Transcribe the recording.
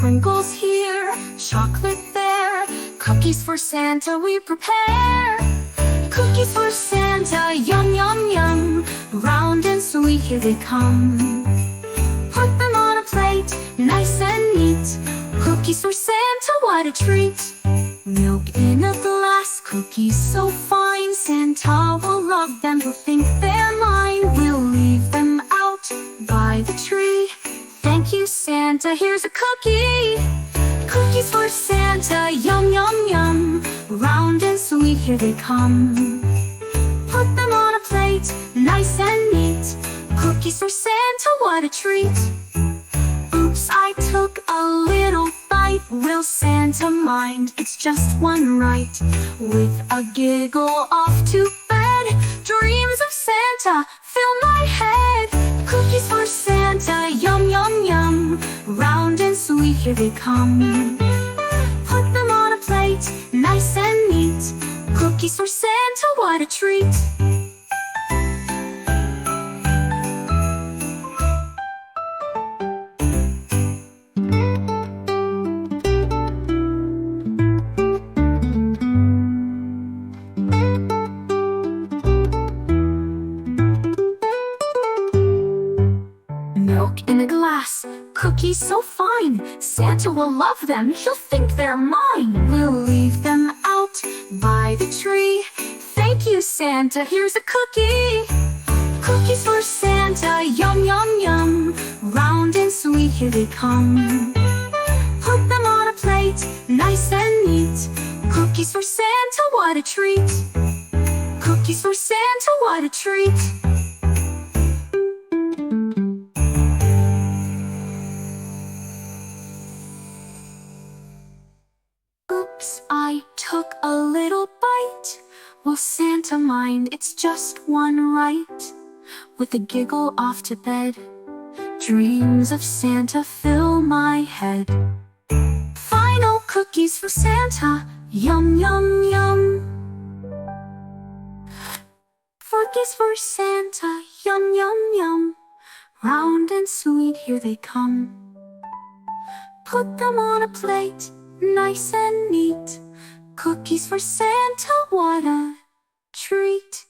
Sprinkles here, chocolate there, cookies for Santa we prepare. Cookies for Santa, yum, yum, yum, round and sweet here they come. Put them on a plate, nice and neat. Cookies for Santa, what a treat. Milk in a glass, cookies so fine. Santa will love them, he'll think they're mine. We'll leave them out by the tree. Thank you, Santa, here's a cookie. Cookies for Santa, yum, yum, yum, round and sweet here they come. Put them on a plate, nice and neat. Cookies for Santa, what a treat. Oops, I took a little bite. Will Santa mind? It's just one right. With a giggle off to bed. Dreams of Santa fill my head. Cookies for Santa, yum, yum, yum, round and sweet here they come. Put them on a plate, nice and neat. Cookies for Santa, what a treat. Milk in a glass, cookies so fine. Santa will love them, he'll think they're mine. We'll leave them out by the tree. Thank you, Santa, here's a cookie. Cookies for Santa, yum, yum, yum, round and sweet here they come. Put them on a plate, nice and neat. Cookies for Santa, what a treat. Cookies for Santa, what a treat. Oops, I took a little bite. Will Santa mind? It's just one right. With a giggle off to bed. Dreams of Santa fill my head. Final cookies for Santa, yum, yum, yum. Cookies for Santa, yum, yum, yum, round and sweet here they come. Put them on a plate, nice and neat. Cookies for Santa, what a treat.